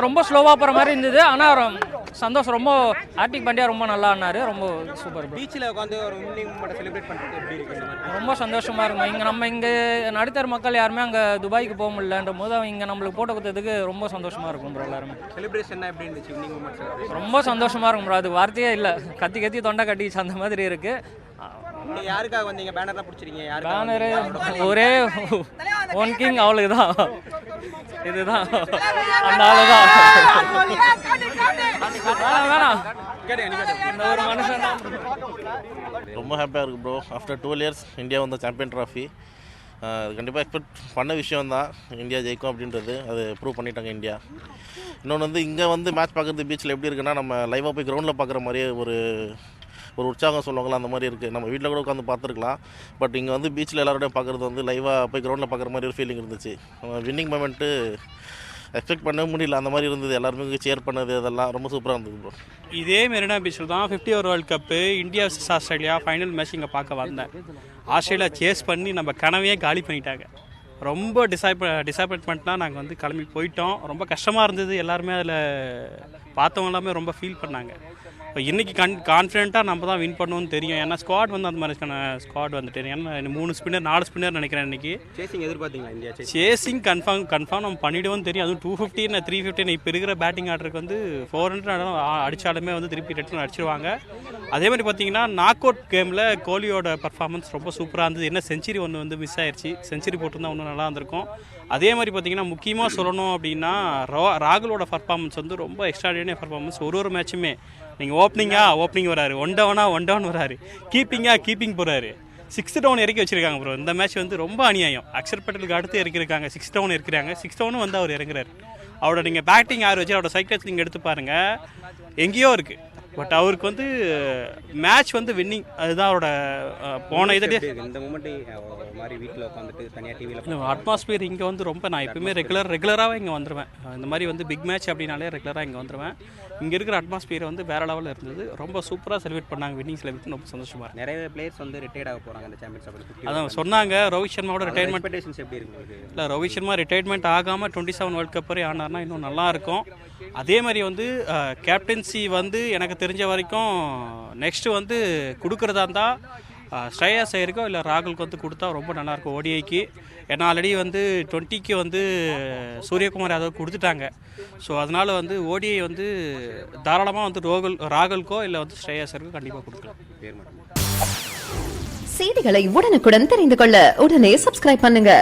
ரொம்ப ஸ்லோவாக போகிற மாதிரி இருந்தது. ஆனால் சந்தோஷம். ரொம்ப ஆக்டிங் பண்ணியா ரொம்ப நல்லா ஆனார். ரொம்ப சூப்பர். பீச்சில் உட்காந்து ஒரு வின்னிங் மூமெண்ட் செலிப்ரேட் பண்ணுறது எப்படி இருக்கு? ரொம்ப சந்தோஷமாக இருக்கும். இங்கே நடுத்தர மக்கள் யாருமே அங்கே துபாய்க்கு போக முடியலன்ற போது அவங்க இங்கே நம்மளுக்கு போட்டோ கொடுத்ததுக்கு ரொம்ப சந்தோஷமாக இருக்கும் ப்ரோ. எல்லாருமே செலிப்ரேஷன் எப்படி இருந்துச்சு? வின்னிங் மூமெண்ட் ரொம்ப சந்தோஷமாக இருக்கும் ப்ரோ. அது வார்த்தையே இல்லை. கத்தி கத்தி தொண்டை கட்டிச்சு அந்த மாதிரி இருக்குது. நீங்கள் யாருக்காக வந்தீங்க? பேனர்லாம் பிடிச்சிருக்கீங்க? பேனரு ஒரே ஒன் கிங் அவளுக்கு தான். இதுதான் அந்த ஆளு தான். வேணாம் இந்த ஒரு மனுஷன் தான். ரொம்ப ஹாப்பியாக இருக்குது ப்ரோ. ஆஃப்டர் 12 இயர்ஸ் இந்தியா வந்த சாம்பியன் ட்ராஃபி கண்டிப்பாக எக்ஸ்பெக்ட் பண்ண விஷயம் தான் இந்தியா ஜெயிக்கும் அப்படின்றது. அது ப்ரூவ் பண்ணிட்டாங்க இந்தியா. இன்னொன்று வந்து இங்கே வந்து மேட்ச் பார்க்குறது பீச்சில் எப்படி இருக்குன்னா நம்ம லைவாக போய் கிரவுண்டில் பார்க்குற மாதிரியே ஒரு உற்சாகம் சொல்லுவாங்களா அந்த மாதிரி இருக்குது. நம்ம வீட்டில் கூட உட்காந்து பார்த்துருக்கலாம். பட் இங்கே வந்து பீச்சில் எல்லாரோடையும் பார்க்குறது வந்து லைவாக போய் கிரவுண்டில் பார்க்குற மாதிரி ஒரு ஃபீலிங் இருந்துச்சு. வின்னிங் மொமெண்ட்டு எக்ஸ்பெக்ட் பண்ண முடியல. அந்த மாதிரி இருந்தது. எல்லாருமே சேர் பண்ணது அதெல்லாம் ரொம்ப சூப்பராக இருந்தது ப்ரோ. இதே மெரினா பீச்சில் தான் 50 over world cup India vs Australia final match இங்கே பார்க்க வந்தேன். ஆஸ்திரேலியா சேஸ் பண்ணி நம்ம கனவையே காலி பண்ணிட்டாங்க. ரொம்ப டிசப்பாயின்மெண்ட்லாம் நாங்கள் வந்து கிளம்பி போயிட்டோம். ரொம்ப கஷ்டமாக இருந்தது. எல்லாருமே அதில் பார்த்தவங்க எல்லாமே ரொம்ப ஃபீல் பண்ணாங்க. இப்போ இன்றைக்கி கான்ஃபிடென்ட்டாக நம்ம தான் வின் பண்ணுவோம்னு தெரியும். ஏன்னா ஸ்குவாட் வந்து அந்த மாதிரிக்கான ஸ்குவாட் வந்துட்டு. ஏன்னா 3 ஸ்பின்னர் 4 ஸ்பின்னர் நினைக்கிறேன் இன்றைக்கி. சேசிங் எதிர்பார்த்தீங்களா? இந்தியா சேசிங் கன்ஃபார்ம் நம்ம பண்ணிவிடுவோம்னு தெரியும். அதுவும் 250 350 இப்போ இருக்கிற பேட்டிங் ஆர்டருக்கு வந்து 400 அடித்தாலுமே வந்து திருப்பி ரிட்டர்ன் அடிச்சிருவாங்க. அதே மாதிரி பார்த்தீங்கன்னா நாக் அவுட் கேமில் கோலியோட பர்ஃபார்மன்ஸ் ரொம்ப சூப்பராக இருந்தது. என்ன செஞ்சுரி ஒன்று வந்து மிஸ் ஆயிடுச்சு. செஞ்சுரி போட்டிருந்தா இன்னும் நல்லா இருந்திருக்கும். அதே மாதிரி பார்த்தீங்கன்னா முக்கியமாக சொல்லணும் அப்படின்னா ராகுலோட பர்ஃபார்மன்ஸ் வந்து ரொம்ப எக்ஸ்ட்ராடினரி பர்ஃபார்மன்ஸ். ஒரு மேட்சுமே நீங்கள் ஓப்பனிங் வராரு, ஒன் டவுன் வராரு, கீப்பிங் போகிறாரு, 6 டவுன் இறக்கி வச்சிருக்காங்க ப்ரோ. இந்த மேட்ச் வந்து ரொம்ப அநியாயம். அக்ஷர் பட்டேலுக்கு அடுத்து இறக்கிருக்காங்க, 6 டவுன் இருக்கிறாங்க. 6 டவுனும் வந்து அவர் இறங்குறாரு. அவரோட நீங்கள் பேட்டிங் யார் வச்சு அவரோட சைக்கிள்ஸ் நீங்கள் எடுத்து பாருங்கள், எங்கேயோ இருக்குது. பட் அவருக்கு வந்து மேட்ச் வந்து வின்னிங், அதுதான் அவரோட போன இதிலே. இந்த மூமெண்ட் மாதிரி வீட்டில் உட்காந்துட்டு தனியாக டிவியில் அட்மாஸ்பியர் இங்கே வந்து ரொம்ப நான் எப்பவுமே ரெகுலராகவே இங்கே வந்துடுவேன். இந்த மாதிரி வந்து பிக் மேட்ச் அப்படின்னாலே ரெகுலராக இங்கே வந்துடுவேன். இங்கே இருக்கிற அட்மாஸ்பியர் வந்து வேறு லெவலில் இருந்தது. ரொம்ப சூப்பராக செலிப்ரேட் பண்ணாங்க. வின்னிங் செலிப்ரேட் ரொம்ப சந்தோஷமாக இருக்குது. நிறைய பிளேயர்ஸ் வந்து ரிட்டையர்ட் ஆக போகிறாங்க அந்த சாம்பியன்ஷிப். அதான் சொன்னாங்க. ரோஹித் சர்மாவோட ரிட்டையர்மெண்ட் எப்படி இருக்குது? இல்லை, ரோஹித் சர்மா ரிட்டையர்மெண்ட் ஆகாமல் 27 வேர்ல்டு கப் வரை ஆனார்னா இன்னும் நல்லாயிருக்கும். அதே மாதிரி வந்து கேப்டன்சி வந்து எனக்கு தெரிஞ்ச வரைக்கும் நெக்ஸ்ட்டு வந்து கொடுக்குறதா இருந்தால் ஸ்ரேயாஸ் ஐயருக்கோ இல்லை ராகுலுக்கு வந்து கொடுத்தா ரொம்ப நல்லாயிருக்கும் ஓடிஐக்கு. ஏன்னா ஆல்ரெடி வந்து 20க்கு வந்து சூரியகுமார் யாதவ் கொடுத்துட்டாங்க. ஸோ அதனால் வந்து ஓடிஐ வந்து தாராளமாக வந்து ராகுலுக்கோ இல்லை வந்து ஸ்ரேயாஸ் ஐயருக்கோ கண்டிப்பாக கொடுக்கலாம். செய்திகளை உடனுக்குடன் தெரிந்து கொள்ள உடனே சப்ஸ்கிரைப் பண்ணுங்க.